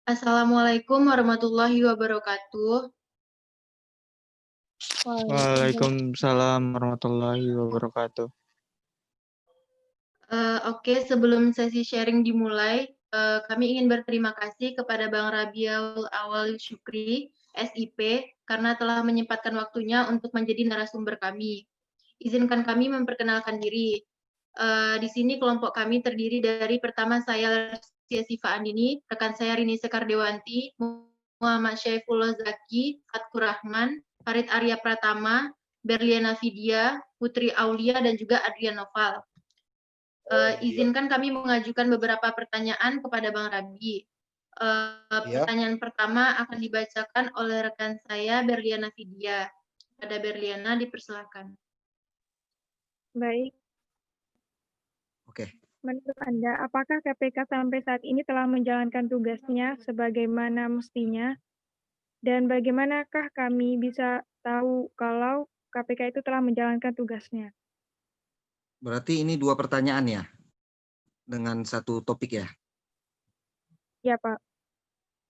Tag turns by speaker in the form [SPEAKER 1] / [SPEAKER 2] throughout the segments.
[SPEAKER 1] Assalamualaikum warahmatullahi wabarakatuh.
[SPEAKER 2] Waalaikumsalam warahmatullahi wabarakatuh.
[SPEAKER 1] Oke, sebelum sesi sharing dimulai, kami ingin berterima kasih kepada Bang Rabiul Awal Syukri, SIP, karena telah menyempatkan waktunya untuk menjadi narasumber kami. Izinkan kami memperkenalkan diri. Di sini kelompok kami terdiri dari pertama saya Sia Sifa Andini, rekan saya Rini Sekardewanti, Muhammad Syaifullah Zaki, Fatkur Rahman, Farid Arya Pratama, Berliana Vidya, Putri Aulia, dan juga Adrian Noval. Izinkan kami mengajukan beberapa pertanyaan kepada Bang Rabi. Pertanyaan pertama akan dibacakan oleh rekan saya Berliana Vidya. Pada Berliana, dipersilakan.
[SPEAKER 3] Baik.
[SPEAKER 4] Oke.
[SPEAKER 3] Menurut Anda, apakah KPK sampai saat ini telah menjalankan tugasnya sebagaimana mestinya? Dan bagaimanakah kami bisa tahu kalau KPK itu telah menjalankan tugasnya?
[SPEAKER 4] Berarti ini 2 pertanyaan ya? Dengan satu topik ya?
[SPEAKER 3] Ya, Pak.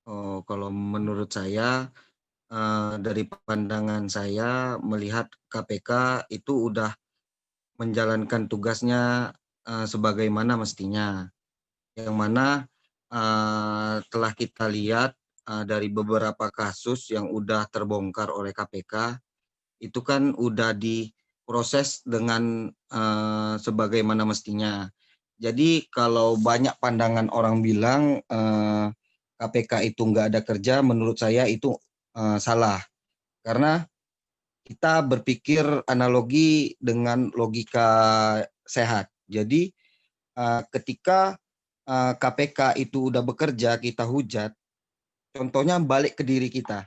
[SPEAKER 4] Oh, kalau menurut saya, dari pandangan saya melihat KPK itu udah menjalankan tugasnya sebagaimana mestinya. Yang mana telah kita lihat dari beberapa kasus yang udah terbongkar oleh KPK, itu kan udah diproses dengan sebagaimana mestinya. Jadi kalau banyak pandangan orang bilang KPK itu nggak ada kerja, menurut saya itu salah. Karena kita berpikir analogi dengan logika sehat. Jadi ketika KPK itu udah bekerja, kita hujat, contohnya balik ke diri kita.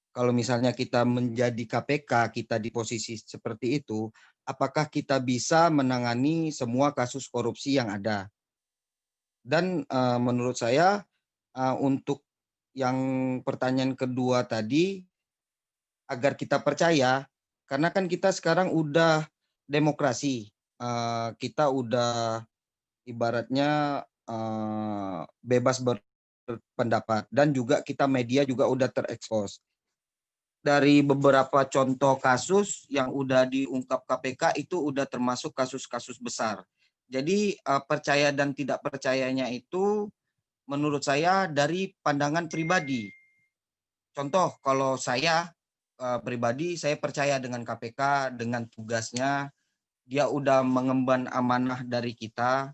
[SPEAKER 4] Kalau misalnya kita menjadi KPK, kita di posisi seperti itu, apakah kita bisa menangani semua kasus korupsi yang ada? Dan menurut saya untuk yang pertanyaan kedua tadi, agar kita percaya, karena kan kita sekarang udah demokrasi, kita udah ibaratnya bebas berpendapat, dan juga kita media juga udah terekspos. Dari beberapa contoh kasus yang udah diungkap KPK itu udah termasuk kasus-kasus besar. Jadi percaya dan tidak percayanya itu menurut saya dari pandangan pribadi. Contoh, kalau saya pribadi, saya percaya dengan KPK, dengan tugasnya, dia udah mengemban amanah dari kita.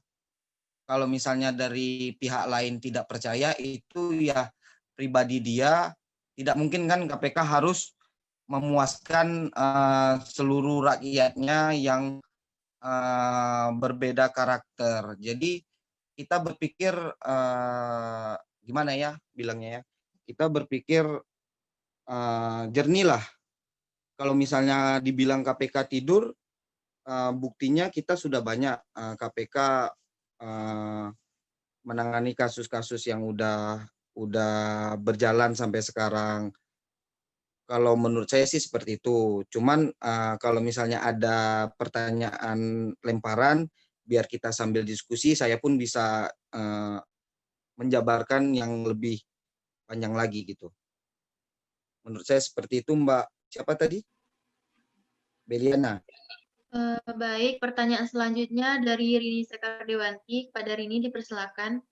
[SPEAKER 4] Kalau misalnya dari pihak lain tidak percaya, itu ya pribadi dia. Tidak mungkin kan KPK harus memuaskan seluruh rakyatnya yang berbeda karakter. Jadi kita berpikir gimana ya bilangnya ya? Kita berpikir jernih lah. Kalau misalnya dibilang KPK tidur, buktinya kita sudah banyak KPK menangani kasus-kasus yang udah berjalan sampai sekarang. Kalau menurut saya sih seperti itu. Cuman kalau misalnya ada pertanyaan lemparan, biar kita sambil diskusi, saya pun bisa menjabarkan yang lebih panjang lagi gitu. Menurut saya seperti itu, Mbak. Siapa tadi? Beliana.
[SPEAKER 1] Baik, pertanyaan selanjutnya dari Rini Sekardewanti. Kepada Rini, dipersilakan.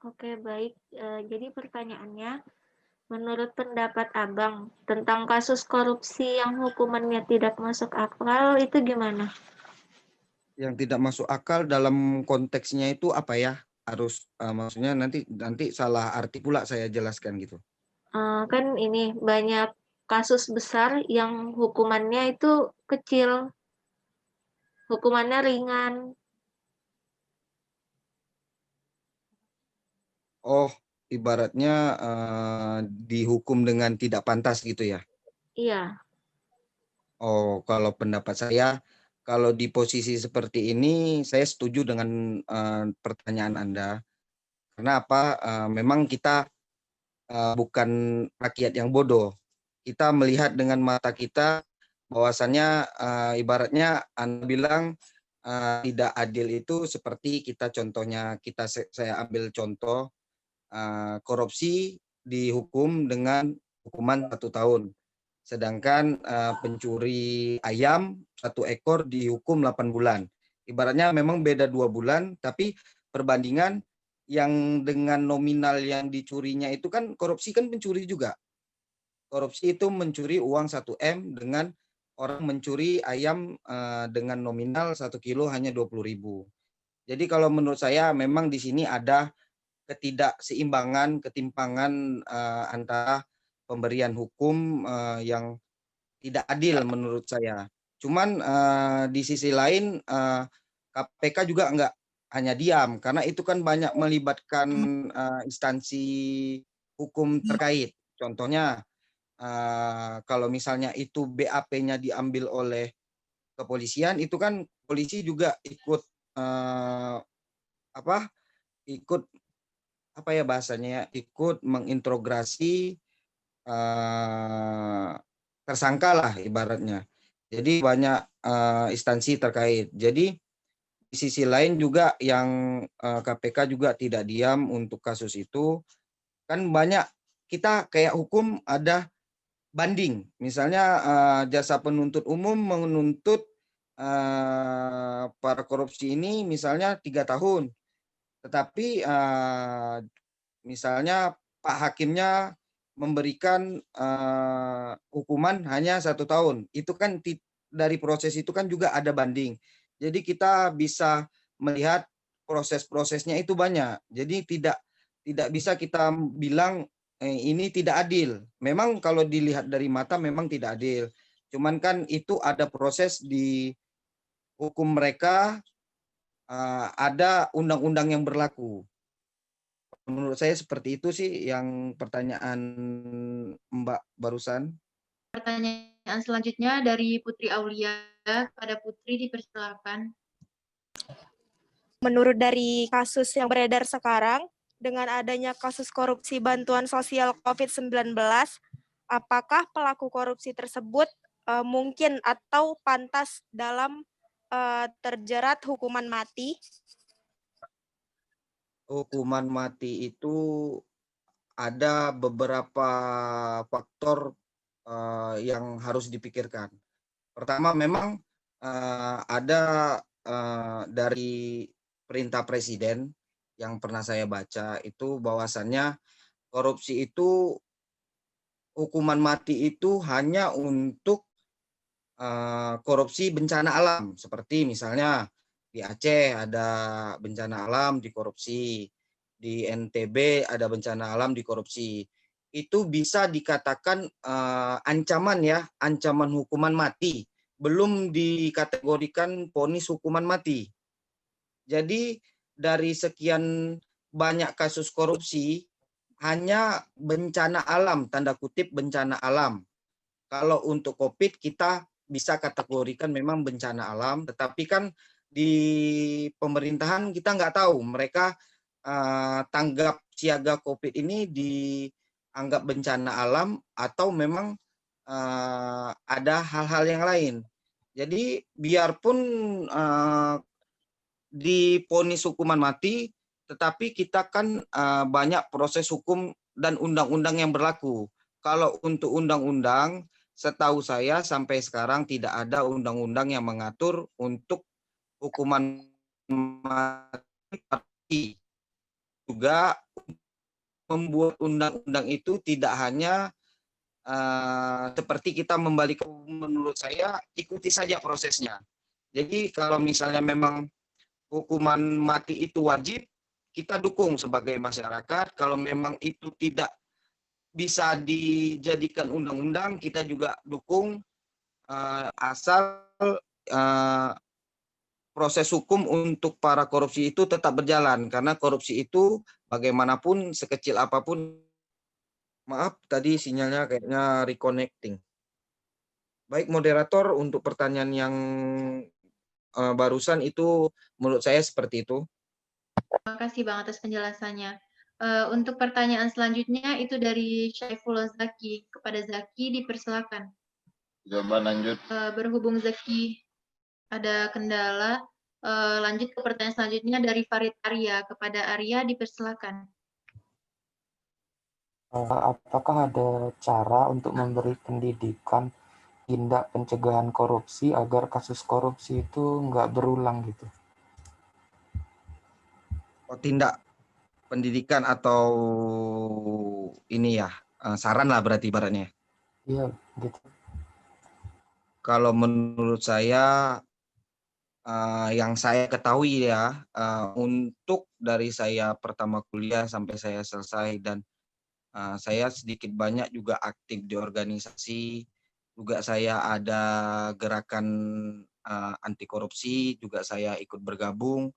[SPEAKER 5] Oke, baik. Jadi pertanyaannya, menurut pendapat Abang tentang kasus korupsi yang hukumannya tidak masuk akal itu gimana?
[SPEAKER 4] Yang tidak masuk akal dalam konteksnya itu apa ya? Harus maksudnya nanti salah arti pula saya jelaskan gitu.
[SPEAKER 5] Kan ini banyak kasus besar yang hukumannya itu kecil, hukumannya ringan.
[SPEAKER 4] Oh, ibaratnya dihukum dengan tidak pantas gitu ya?
[SPEAKER 5] Iya.
[SPEAKER 4] Oh, kalau pendapat saya, kalau di posisi seperti ini, saya setuju dengan pertanyaan Anda. Karena apa? Memang kita bukan rakyat yang bodoh. Kita melihat dengan mata kita, bahwasannya ibaratnya Anda bilang tidak adil itu seperti contohnya saya ambil contoh korupsi dihukum dengan hukuman 1 tahun, sedangkan pencuri ayam 1 ekor dihukum 8 bulan. Ibaratnya memang beda 2 bulan, tapi perbandingan yang dengan nominal yang dicurinya itu kan korupsi kan pencuri juga. Korupsi itu mencuri uang 1 M dengan orang mencuri ayam dengan nominal 1 kilo hanya 20.000. Jadi kalau menurut saya memang di sini ada ketidakseimbangan, ketimpangan antara pemberian hukum yang tidak adil menurut saya. Cuman di sisi lain KPK juga enggak hanya diam, karena itu kan banyak melibatkan instansi hukum terkait. Contohnya kalau misalnya itu BAP-nya diambil oleh kepolisian, itu kan polisi juga ikut ikut mengintegrasi tersangka lah ibaratnya. Jadi banyak instansi terkait. Jadi di sisi lain juga yang KPK juga tidak diam untuk kasus itu. Kan banyak kita kayak hukum ada banding. Misalnya jasa penuntut umum menuntut para korupsi ini misalnya 3 tahun. Tetapi misalnya Pak Hakimnya memberikan hukuman hanya 1 tahun. Itu kan dari proses itu kan juga ada banding. Jadi kita bisa melihat proses-prosesnya itu banyak. Jadi tidak bisa kita bilang ini tidak adil. Memang kalau dilihat dari mata memang tidak adil. Cuman kan itu ada proses di hukum mereka, ada undang-undang yang berlaku. Menurut saya seperti itu sih yang pertanyaan Mbak barusan.
[SPEAKER 1] Pertanyaan selanjutnya dari Putri Aulia. Pada Putri dipersilakan.
[SPEAKER 6] Menurut dari kasus yang beredar sekarang, dengan adanya kasus korupsi bantuan sosial COVID-19, apakah pelaku korupsi tersebut mungkin atau pantas dalam terjerat hukuman mati?
[SPEAKER 4] Hukuman mati itu ada beberapa faktor yang harus dipikirkan. Pertama, memang ada dari perintah presiden yang pernah saya baca itu bahwasannya korupsi itu hukuman mati itu hanya untuk korupsi bencana alam, seperti misalnya di Aceh ada bencana alam dikorupsi, di NTB ada bencana alam dikorupsi. Itu bisa dikatakan ancaman hukuman mati, belum dikategorikan vonis hukuman mati. Jadi dari sekian banyak kasus korupsi, hanya bencana alam, tanda kutip bencana alam. Kalau untuk COVID kita bisa kategorikan memang bencana alam, tetapi kan di pemerintahan kita nggak tahu mereka tanggap siaga COVID ini dianggap bencana alam atau memang ada hal-hal yang lain. Jadi biarpun divonis hukuman mati, tetapi kita kan banyak proses hukum dan undang-undang yang berlaku. Kalau untuk undang-undang, setahu saya sampai sekarang tidak ada undang-undang yang mengatur untuk hukuman mati. Juga membuat undang-undang itu tidak hanya seperti kita membalikan, menurut saya ikuti saja prosesnya. Jadi kalau misalnya memang hukuman mati itu wajib, kita dukung sebagai masyarakat. Kalau memang itu tidak bisa dijadikan undang-undang, kita juga dukung asal proses hukum untuk para korupsi itu tetap berjalan. Karena korupsi itu bagaimanapun sekecil apapun. Maaf, tadi sinyalnya kayaknya reconnecting. Baik moderator, untuk pertanyaan yang barusan itu menurut saya seperti itu.
[SPEAKER 1] Terima kasih Bang atas penjelasannya. Untuk pertanyaan selanjutnya itu dari Syaifullah Zaki. Kepada Zaki dipersilakan.
[SPEAKER 7] Jawaban lanjut.
[SPEAKER 1] Berhubung Zaki ada kendala, Lanjut ke pertanyaan selanjutnya dari Farid Arya. Kepada Arya dipersilakan.
[SPEAKER 7] Apakah ada cara untuk memberi pendidikan tindak pencegahan korupsi agar kasus korupsi itu nggak berulang gitu?
[SPEAKER 4] Oh, tindak pendidikan atau ini ya, saran lah berarti ibaratnya.
[SPEAKER 7] Iya, gitu.
[SPEAKER 4] Kalau menurut saya, yang saya ketahui ya, untuk dari saya pertama kuliah sampai saya selesai dan saya sedikit banyak juga aktif di organisasi, juga saya ada gerakan anti korupsi, juga saya ikut bergabung.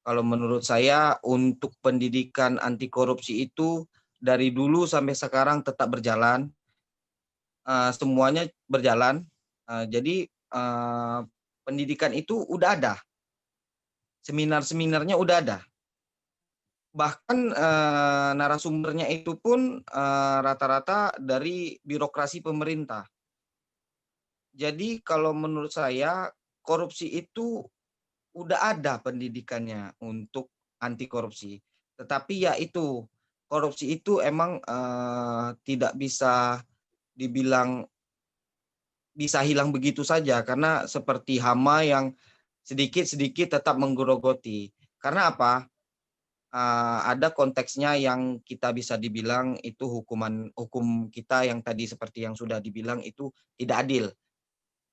[SPEAKER 4] Kalau menurut saya untuk pendidikan anti korupsi itu dari dulu sampai sekarang tetap berjalan, semuanya berjalan. Jadi pendidikan itu udah ada, seminar-seminarnya udah ada. Bahkan narasumbernya itu pun rata-rata dari birokrasi pemerintah. Jadi kalau menurut saya korupsi itu udah ada pendidikannya untuk anti korupsi. Tetapi ya itu, korupsi itu emang tidak bisa dibilang bisa hilang begitu saja karena seperti hama yang sedikit-sedikit tetap menggerogoti. Karena apa? Ada konteksnya yang kita bisa dibilang itu hukum kita yang tadi seperti yang sudah dibilang itu tidak adil.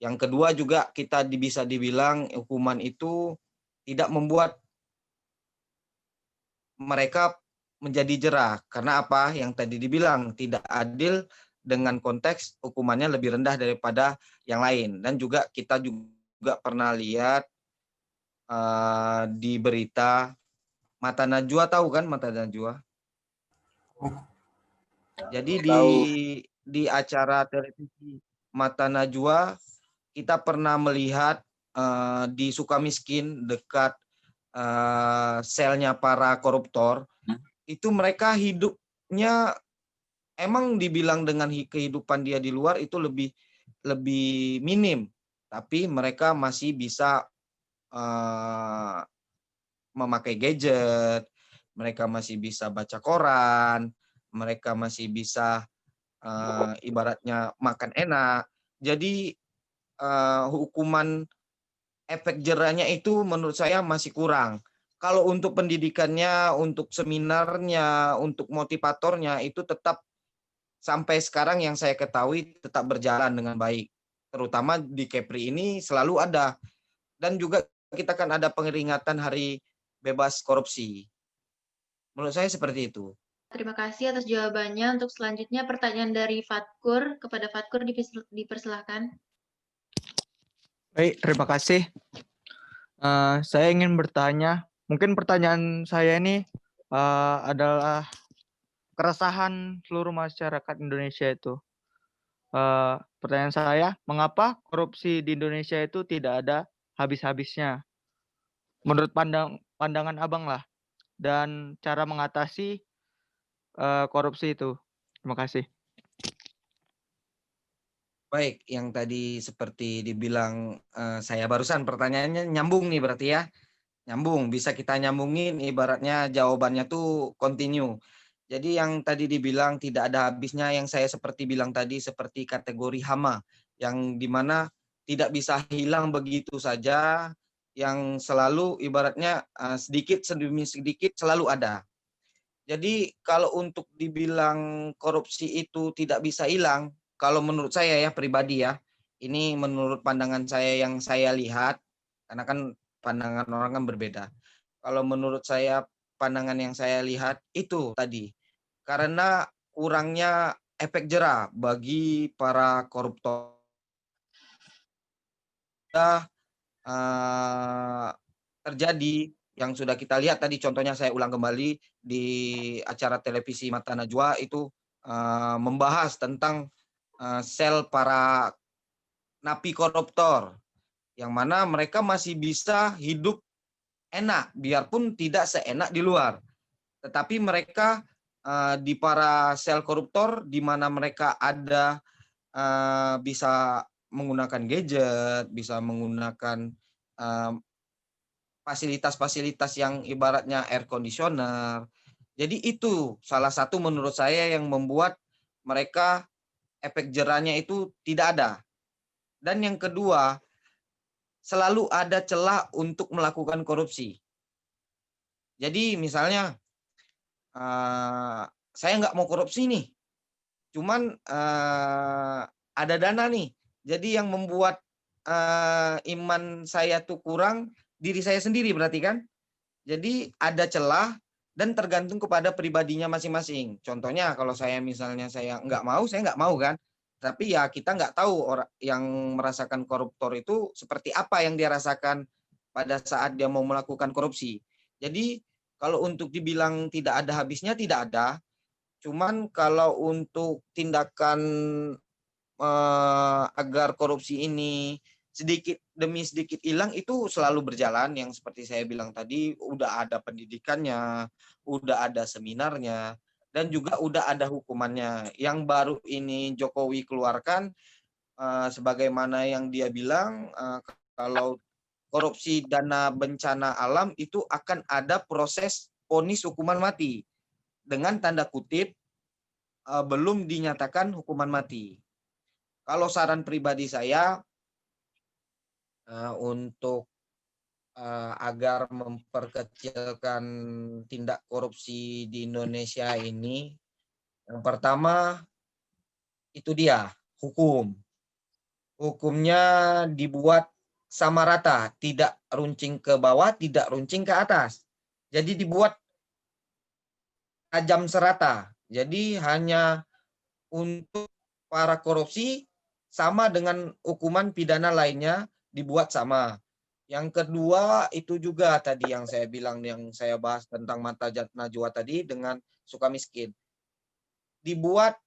[SPEAKER 4] Yang kedua juga kita bisa dibilang hukuman itu tidak membuat mereka menjadi jerah. Karena apa? Yang tadi dibilang tidak adil dengan konteks hukumannya lebih rendah daripada yang lain. Dan juga kita juga pernah lihat di berita Mata Najwa, tahu kan Mata Najwa? Jadi di acara televisi Mata Najwa kita pernah melihat di Sukamiskin dekat selnya para koruptor, itu mereka hidupnya emang dibilang dengan kehidupan dia di luar itu lebih minim, tapi mereka masih bisa memakai gadget, mereka masih bisa baca koran, mereka masih bisa ibaratnya makan enak. Jadi hukuman efek jerahnya itu menurut saya masih kurang. Kalau untuk pendidikannya, untuk seminarnya, untuk motivatornya itu tetap sampai sekarang yang saya ketahui tetap berjalan dengan baik. Terutama di Kepri ini selalu ada. Dan juga kita kan ada peringatan Hari Bebas Korupsi. Menurut saya seperti itu.
[SPEAKER 1] Terima kasih atas jawabannya. Untuk selanjutnya pertanyaan dari Fatkur. Kepada Fatkur dipersilakan.
[SPEAKER 2] Baik, terima kasih. Saya ingin bertanya, mungkin pertanyaan saya ini adalah keresahan seluruh masyarakat Indonesia itu. Pertanyaan saya, mengapa korupsi di Indonesia itu tidak ada habis-habisnya? Menurut pandangan Abang lah, dan cara mengatasi korupsi itu. Terima kasih.
[SPEAKER 4] Baik, yang tadi seperti dibilang saya barusan pertanyaannya nyambung nih berarti ya. Nyambung, bisa kita nyambungin ibaratnya jawabannya tuh continue. Jadi yang tadi dibilang tidak ada habisnya yang saya seperti bilang tadi seperti kategori hama yang dimana tidak bisa hilang begitu saja, yang selalu ibaratnya sedikit demi sedikit selalu ada. Jadi kalau untuk dibilang korupsi itu tidak bisa hilang, kalau menurut saya ya pribadi ya, ini menurut pandangan saya yang saya lihat, karena kan pandangan orang kan berbeda. Kalau menurut saya pandangan yang saya lihat itu tadi, karena kurangnya efek jerah bagi para koruptor. Terjadi yang sudah kita lihat tadi contohnya saya ulang kembali di acara televisi Mata Najwa itu membahas tentang sel para napi koruptor yang mana mereka masih bisa hidup enak biarpun tidak seenak di luar, tetapi mereka di para sel koruptor di mana mereka ada bisa menggunakan gadget, bisa menggunakan fasilitas-fasilitas yang ibaratnya air conditioner. Jadi itu salah satu menurut saya yang membuat mereka efek jerahnya itu tidak ada. Dan yang kedua, selalu ada celah untuk melakukan korupsi. Jadi misalnya saya nggak mau korupsi nih, cuman ada dana nih. Jadi yang membuat iman saya tuh kurang, diri saya sendiri berarti kan. Jadi ada celah dan tergantung kepada pribadinya masing-masing. Contohnya kalau saya misalnya saya nggak mau kan. Tapi ya kita nggak tahu orang yang merasakan koruptor itu seperti apa yang dia rasakan pada saat dia mau melakukan korupsi. Jadi kalau untuk dibilang tidak ada habisnya, tidak ada. Cuman kalau untuk tindakan agar korupsi ini sedikit demi sedikit hilang itu selalu berjalan, yang seperti saya bilang tadi, udah ada pendidikannya, udah ada seminarnya, dan juga udah ada hukumannya. Yang baru ini Jokowi keluarkan sebagaimana yang dia bilang kalau korupsi dana bencana alam itu akan ada proses vonis hukuman mati, dengan tanda kutip belum dinyatakan hukuman mati. Kalau saran pribadi saya untuk agar memperkecilkan tindak korupsi di Indonesia ini, yang pertama itu dia hukum. Hukumnya dibuat sama rata, tidak runcing ke bawah, tidak runcing ke atas. Jadi dibuat tajam serata. Jadi hanya untuk para korupsi sama dengan hukuman pidana lainnya dibuat sama. Yang kedua itu juga tadi yang saya bilang, yang saya bahas tentang mata najwa tadi dengan suka miskin. Dibuat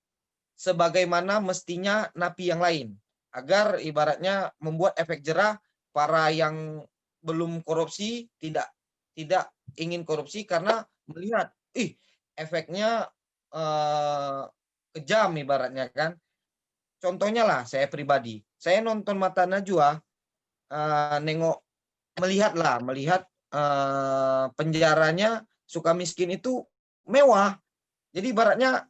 [SPEAKER 4] sebagaimana mestinya napi yang lain. Agar ibaratnya membuat efek jerah para yang belum korupsi tidak ingin korupsi karena melihat efeknya kejam ibaratnya kan. Contohnya lah saya pribadi, saya nonton Mata Najwa, melihat penjaranya Sukamiskin itu mewah. Jadi ibaratnya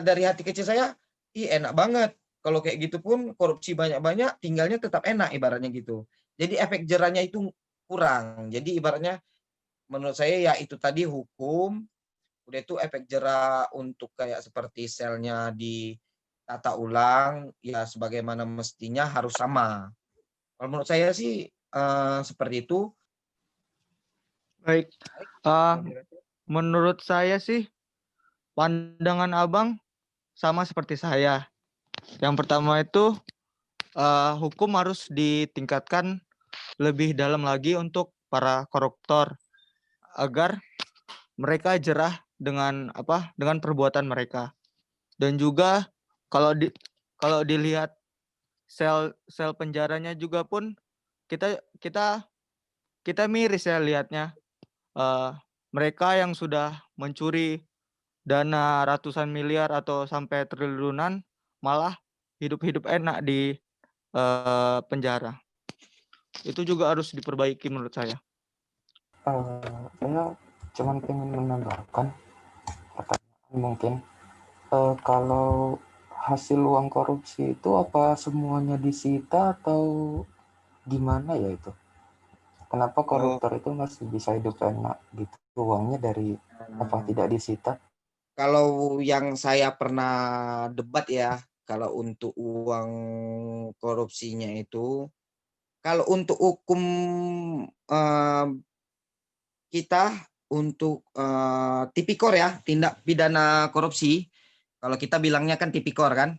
[SPEAKER 4] dari hati kecil saya, enak banget. Kalau kayak gitu pun korupsi banyak-banyak, tinggalnya tetap enak ibaratnya gitu. Jadi efek jerahnya itu kurang. Jadi ibaratnya menurut saya ya itu tadi hukum, udah itu efek jerah untuk kayak seperti selnya ditata ulang, ya sebagaimana mestinya harus sama. Kalau menurut saya sih seperti itu.
[SPEAKER 2] Baik, menurut saya sih pandangan Abang sama seperti saya. Yang pertama itu hukum harus ditingkatkan lebih dalam lagi untuk para koruptor agar mereka jerah dengan perbuatan mereka. Dan juga kalau dilihat sel penjaranya juga pun kita miris ya lihatnya. Mereka yang sudah mencuri dana ratusan miliar atau sampai triliunan malah hidup enak di penjara. Itu juga harus diperbaiki menurut saya.
[SPEAKER 7] Saya cuma pengen menambahkan pertanyaan mungkin. Kalau hasil uang korupsi itu apa semuanya disita atau gimana ya itu? Kenapa koruptor itu masih bisa hidup enak gitu? Uangnya dari apa tidak disita?
[SPEAKER 4] Kalau yang saya pernah debat ya, kalau untuk uang korupsinya itu, kalau untuk hukum kita untuk tipikor ya, tindak pidana korupsi, kalau kita bilangnya kan tipikor kan.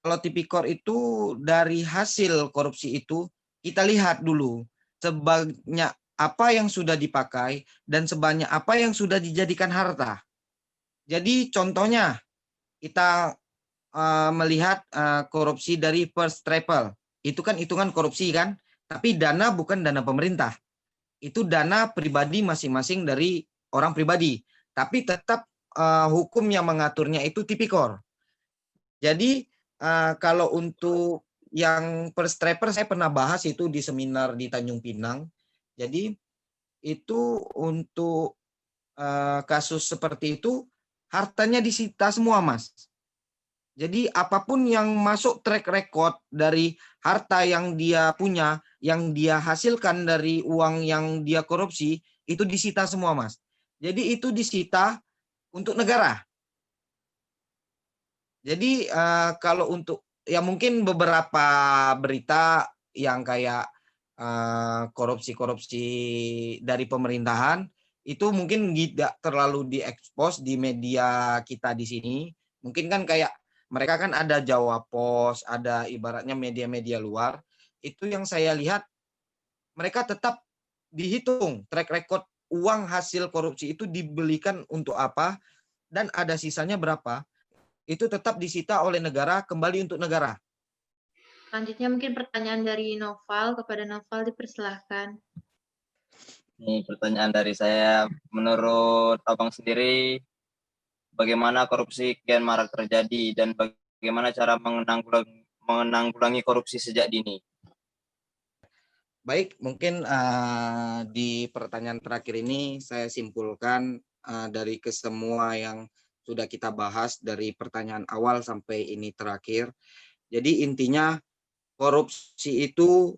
[SPEAKER 4] Kalau tipikor itu dari hasil korupsi itu kita lihat dulu sebanyak apa yang sudah dipakai dan sebanyak apa yang sudah dijadikan harta. Jadi contohnya kita melihat korupsi dari first travel, itu kan hitungan korupsi kan, tapi dana bukan dana pemerintah, itu dana pribadi masing-masing dari orang pribadi, tapi tetap hukum yang mengaturnya itu tipikor. Jadi kalau untuk yang first travel saya pernah bahas itu di seminar di Tanjung Pinang. Jadi itu untuk kasus seperti itu hartanya disita semua, Mas. Jadi apapun yang masuk track record dari harta yang dia punya, yang dia hasilkan dari uang yang dia korupsi, itu disita semua, Mas. Jadi itu disita untuk negara. Jadi kalau untuk, ya mungkin beberapa berita yang kayak korupsi-korupsi dari pemerintahan, itu mungkin tidak terlalu diekspos di media kita di sini. Mungkin kan kayak mereka kan ada Jawa Pos, ada ibaratnya media-media luar. Itu yang saya lihat mereka tetap dihitung track record uang hasil korupsi itu dibelikan untuk apa dan ada sisanya berapa. Itu tetap disita oleh negara kembali untuk negara.
[SPEAKER 1] Selanjutnya mungkin pertanyaan dari Noval. Kepada Noval dipersilahkan.
[SPEAKER 8] Ini pertanyaan dari saya, menurut Abang sendiri, bagaimana korupsi kian marak terjadi dan bagaimana cara menanggulangi korupsi sejak dini?
[SPEAKER 4] Baik, mungkin di pertanyaan terakhir ini saya simpulkan dari kesemua yang sudah kita bahas dari pertanyaan awal sampai ini terakhir. Jadi intinya korupsi itu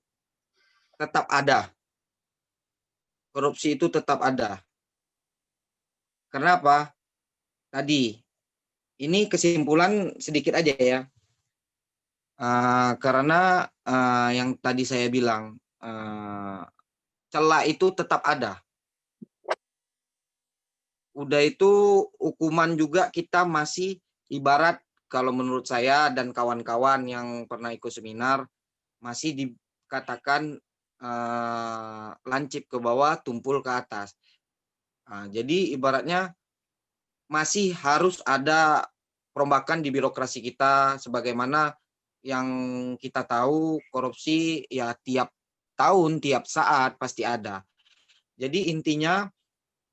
[SPEAKER 4] tetap ada. Korupsi itu tetap ada. Kenapa? Tadi, ini kesimpulan sedikit aja ya. Karena yang tadi saya bilang, celah itu tetap ada. Udah itu hukuman juga kita masih ibarat kalau menurut saya dan kawan-kawan yang pernah ikut seminar, masih dikatakan lancip ke bawah, tumpul ke atas. Jadi ibaratnya masih harus ada perombakan di birokrasi kita, sebagaimana yang kita tahu korupsi ya tiap tahun, tiap saat pasti ada. Jadi intinya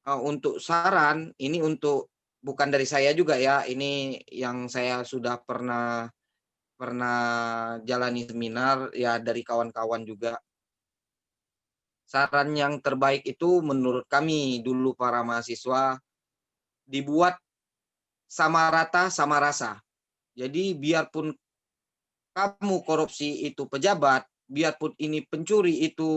[SPEAKER 4] untuk saran, ini untuk bukan dari saya juga ya, ini yang saya sudah pernah jalani seminar ya dari kawan-kawan juga. Saran yang terbaik itu menurut kami dulu para mahasiswa dibuat sama rata sama rasa. Jadi biarpun kamu korupsi itu pejabat, biarpun ini pencuri itu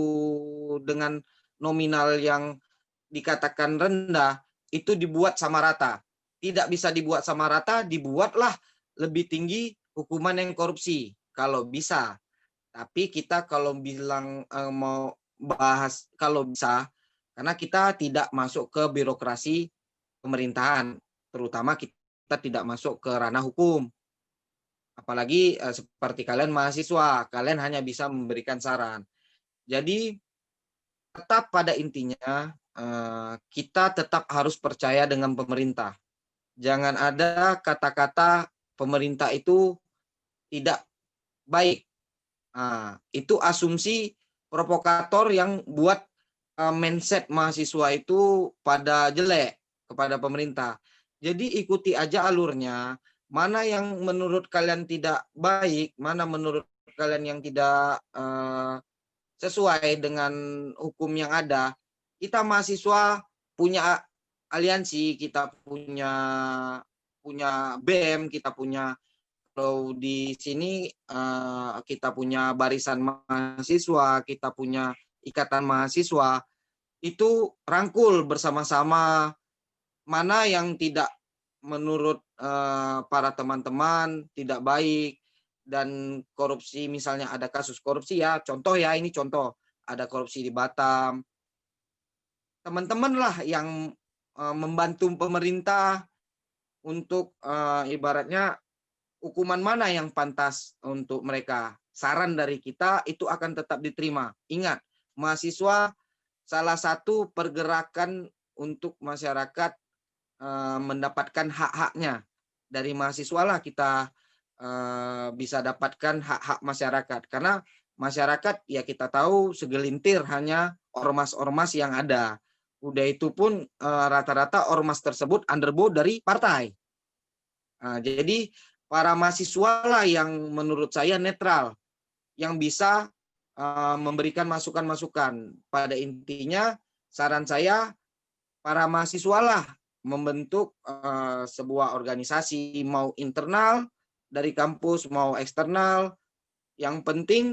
[SPEAKER 4] dengan nominal yang dikatakan rendah, itu dibuat sama rata. Tidak bisa dibuat sama rata, dibuatlah lebih tinggi hukuman yang korupsi kalau bisa. Tapi kita kalau bilang mau bahas kalau bisa, karena kita tidak masuk ke birokrasi pemerintahan, terutama kita tidak masuk ke ranah hukum. Apalagi seperti kalian mahasiswa, kalian hanya bisa memberikan saran. Jadi tetap pada intinya kita tetap harus percaya dengan pemerintah. Jangan ada kata-kata pemerintah itu tidak baik. Itu asumsi provokator yang buat mindset mahasiswa itu pada jelek kepada pemerintah. Jadi ikuti aja alurnya. Mana yang menurut kalian tidak baik, mana menurut kalian yang tidak sesuai dengan hukum yang ada. Kita mahasiswa punya aliansi, kita punya BEM, kita punya, kalau di sini kita punya barisan mahasiswa, kita punya ikatan mahasiswa, itu rangkul bersama-sama mana yang tidak menurut para teman-teman tidak baik dan korupsi, misalnya ada kasus korupsi ya, contoh ya, ini contoh, ada korupsi di Batam. Teman-teman lah yang membantu pemerintah untuk ibaratnya hukuman mana yang pantas untuk mereka. Saran dari kita itu akan tetap diterima. Ingat, mahasiswa salah satu pergerakan untuk masyarakat mendapatkan hak-haknya. Dari mahasiswa lah kita bisa dapatkan hak-hak masyarakat. Karena masyarakat ya kita tahu segelintir hanya ormas-ormas yang ada. Udah itu pun rata-rata ormas tersebut underbow dari partai. Jadi para mahasiswa lah yang menurut saya netral, yang bisa memberikan masukan-masukan. Pada intinya saran saya para mahasiswa lah membentuk sebuah organisasi, mau internal dari kampus mau eksternal. Yang penting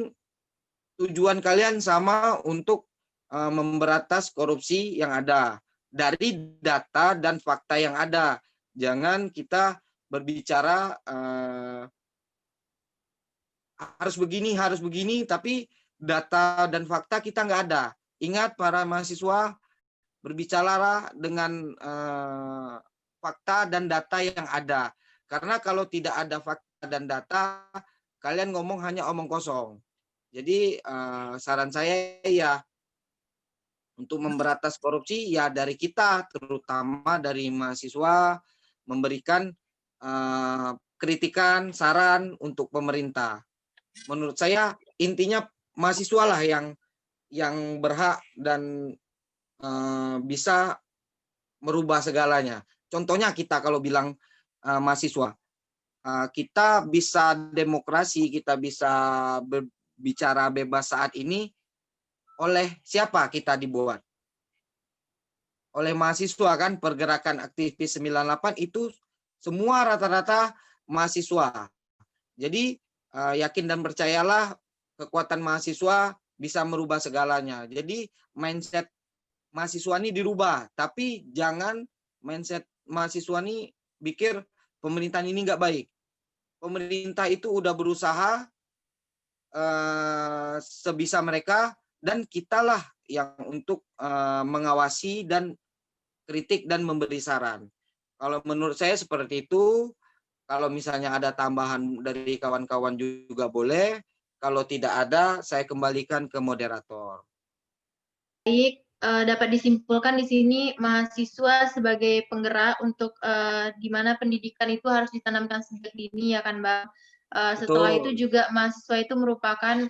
[SPEAKER 4] tujuan kalian sama untuk memberantas korupsi yang ada dari data dan fakta yang ada. Jangan kita berbicara harus begini, tapi data dan fakta kita nggak ada. Ingat para mahasiswa, berbicaralah dengan fakta dan data yang ada. Karena kalau tidak ada fakta dan data, kalian ngomong hanya omong kosong. Jadi saran saya ya untuk memberantas korupsi ya dari kita, terutama dari mahasiswa, memberikan kritikan, saran untuk pemerintah. Menurut saya intinya mahasiswa lah yang berhak dan bisa merubah segalanya. Contohnya kita kalau bilang mahasiswa, kita bisa demokrasi, kita bisa berbicara bebas saat ini oleh siapa kita dibuat? Oleh mahasiswa kan, pergerakan aktivis 98 itu semua rata-rata mahasiswa. Jadi yakin dan percayalah kekuatan mahasiswa bisa merubah segalanya. Jadi mindset mahasiswa ini dirubah, tapi jangan mindset mahasiswa ini pikir pemerintahan ini nggak baik. Pemerintah itu udah berusaha sebisa mereka, dan kitalah yang untuk mengawasi dan kritik dan memberi saran. Kalau menurut saya seperti itu. Kalau misalnya ada tambahan dari kawan-kawan juga boleh. Kalau tidak ada, saya kembalikan ke moderator.
[SPEAKER 1] Baik, dapat disimpulkan di sini mahasiswa sebagai penggerak untuk di mana pendidikan itu harus ditanamkan sejak dini ya kan Bang. Setelah itu juga mahasiswa itu merupakan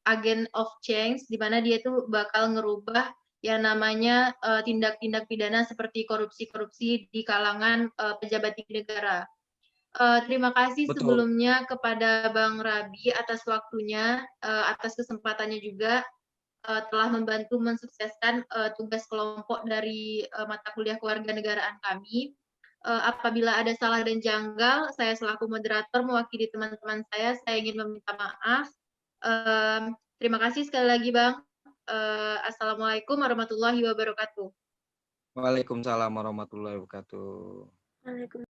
[SPEAKER 1] agen of change, di mana dia itu bakal ngerubah yang namanya tindak-tindak pidana seperti korupsi-korupsi di kalangan pejabat tinggi negara. Terima kasih sebelumnya kepada Bang Rabi atas waktunya, atas kesempatannya juga telah membantu mensukseskan tugas kelompok dari mata kuliah kewarganegaraan kami. Apabila ada salah dan janggal, saya selaku moderator mewakili teman-teman saya ingin meminta maaf. Terima kasih sekali lagi Bang. Assalamualaikum warahmatullahi wabarakatuh.
[SPEAKER 4] Waalaikumsalam warahmatullahi wabarakatuh.
[SPEAKER 5] Waalaikumsalam.